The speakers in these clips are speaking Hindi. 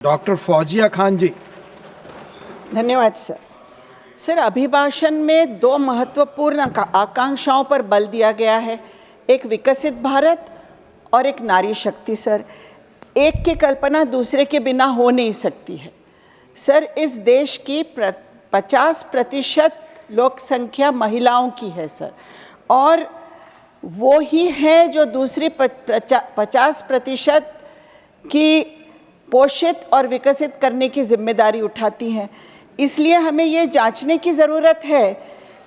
डॉक्टर फौजिया खान जी। धन्यवाद सर। सर, अभिभाषण में दो महत्वपूर्ण आकांक्षाओं पर बल दिया गया है, एक विकसित भारत और एक नारी शक्ति। सर, एक की कल्पना दूसरे के बिना हो नहीं सकती है। सर, इस देश की 50% लोक संख्या महिलाओं की है सर, और वो ही है जो दूसरी 50% की पोषित और विकसित करने की जिम्मेदारी उठाती हैं। इसलिए हमें ये जांचने की ज़रूरत है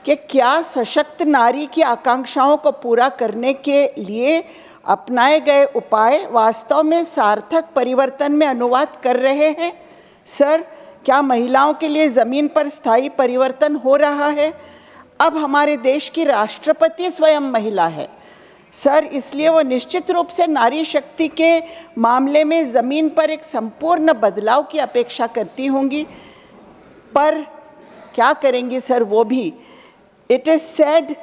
कि क्या सशक्त नारी की आकांक्षाओं को पूरा करने के लिए अपनाए गए उपाय वास्तव में सार्थक परिवर्तन में अनुवाद कर रहे हैं। सर, क्या महिलाओं के लिए ज़मीन पर स्थायी परिवर्तन हो रहा है? अब हमारे देश की राष्ट्रपति स्वयं महिला है सर, इसलिए वो निश्चित रूप से नारी शक्ति के मामले में ज़मीन पर एक संपूर्ण बदलाव की अपेक्षा करती होंगी, पर क्या करेंगी सर वो भी? It is said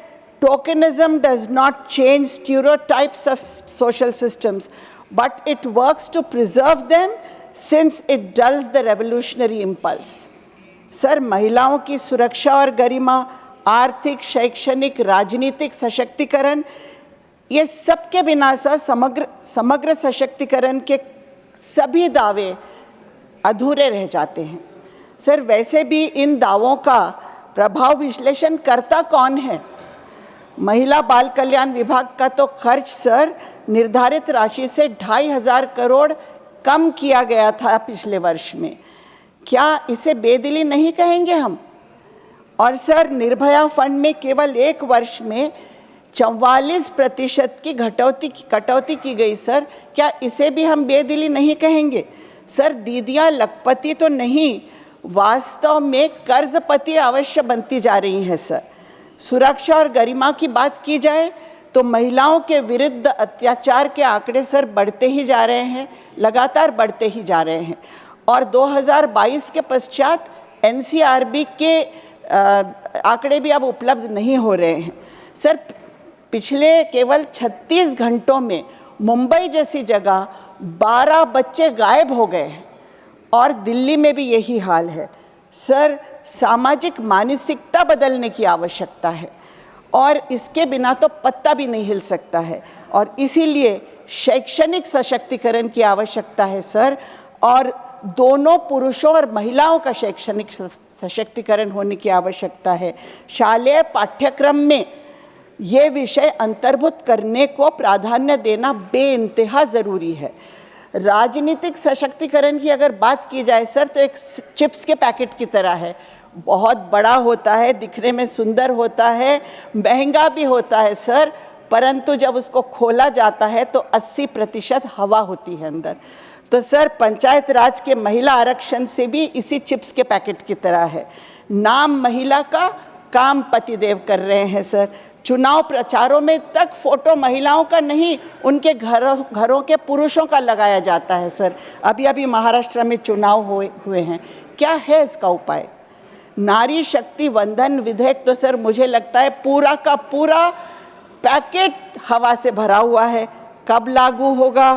tokenism does not change stereotypes of social systems, but it works to preserve them since it dulls the revolutionary impulse. Sir, महिलाओं की सुरक्षा और गरिमा, आर्थिक, शैक्षणिक, राजनीतिक सशक्तिकरण, ये सब के बिना सर समग्र सशक्तिकरण के सभी दावे अधूरे रह जाते हैं। सर, वैसे भी इन दावों का प्रभाव विश्लेषण करता कौन है? महिला बाल कल्याण विभाग का तो खर्च सर निर्धारित राशि से 2,500 करोड़ कम किया गया था पिछले वर्ष में। क्या इसे बेदिली नहीं कहेंगे हम? और सर, निर्भया फंड में केवल एक वर्ष में 44% की कटौती की गई सर, क्या इसे भी हम बेदिली नहीं कहेंगे? सर, दीदियाँ लखपति तो नहीं, वास्तव में कर्जपति अवश्य बनती जा रही हैं सर। सुरक्षा और गरिमा की बात की जाए तो महिलाओं के विरुद्ध अत्याचार के आंकड़े सर बढ़ते ही जा रहे हैं, लगातार बढ़ते ही जा रहे हैं, और 2022 के पश्चात NCRB के आंकड़े भी अब उपलब्ध नहीं हो रहे हैं सर। पिछले केवल 36 घंटों में मुंबई जैसी जगह 12 बच्चे गायब हो गए हैं, और दिल्ली में भी यही हाल है। सर, सामाजिक मानसिकता बदलने की आवश्यकता है, और इसके बिना तो पत्ता भी नहीं हिल सकता है, और इसीलिए शैक्षणिक सशक्तिकरण की आवश्यकता है सर, और दोनों पुरुषों और महिलाओं का शैक्षणिक सशक्तिकरण होने की आवश्यकता है। शालेय पाठ्यक्रम में ये विषय अंतर्भुत करने को प्राधान्य देना बेइंतहा ज़रूरी है। राजनीतिक सशक्तिकरण की अगर बात की जाए सर, तो एक चिप्स के पैकेट की तरह है, बहुत बड़ा होता है, दिखने में सुंदर होता है, महंगा भी होता है सर, परंतु जब उसको खोला जाता है तो 80% हवा होती है अंदर। तो सर, पंचायत राज के महिला आरक्षण से भी इसी चिप्स के पैकेट की तरह है। नाम महिला का, काम पतिदेव कर रहे हैं सर। चुनाव प्रचारों में तक फोटो महिलाओं का नहीं, उनके घरों के पुरुषों का लगाया जाता है सर। अभी महाराष्ट्र में चुनाव हुए हैं। क्या है इसका उपाय? नारी शक्ति वंदन विधेयक तो सर मुझे लगता है पूरा का पूरा पैकेट हवा से भरा हुआ है। कब लागू होगा?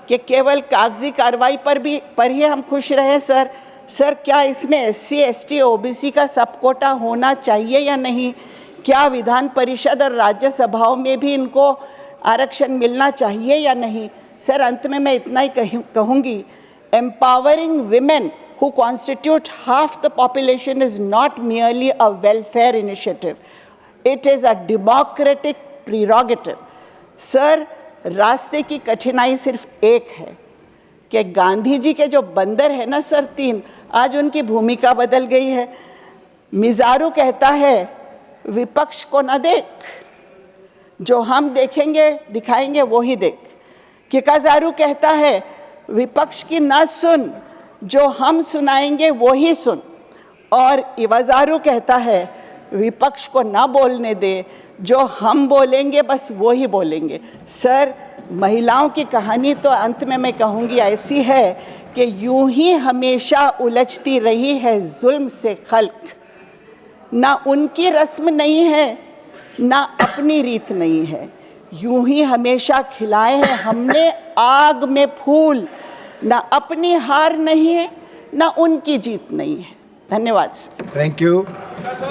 कि केवल कागजी कार्रवाई पर ही हम खुश रहे सर? सर, क्या इसमें SC, ST, OBC का सब कोटा होना चाहिए या नहीं? क्या विधान परिषद और राज्यसभाओं में भी इनको आरक्षण मिलना चाहिए या नहीं? सर, अंत में मैं इतना ही कहूँगी, empowering women who constitute half the population is not merely a welfare initiative, it is a democratic prerogative। Sir, रास्ते की कठिनाई सिर्फ एक है कि गांधी जी के जो बंदर है ना सर 3, आज उनकी भूमिका बदल गई है। मिजारू कहता है, विपक्ष को न देख, जो हम देखेंगे दिखाएंगे वो ही देख। किकाजारू कहता है, विपक्ष की न सुन, जो हम सुनाएंगे वो ही सुन। और इवाजारू कहता है, विपक्ष को ना बोलने दे, जो हम बोलेंगे बस वो ही बोलेंगे। सर, महिलाओं की कहानी तो अंत में मैं कहूँगी ऐसी है कि यूं ही हमेशा उलझती रही है जुल्म से खल्क। ना उनकी रस्म नहीं है, ना अपनी रीत नहीं है, यूं ही हमेशा खिलाए हैं हमने आग में फूल। ना अपनी हार नहीं है, ना उनकी जीत नहीं है। धन्यवाद सर। Thank you.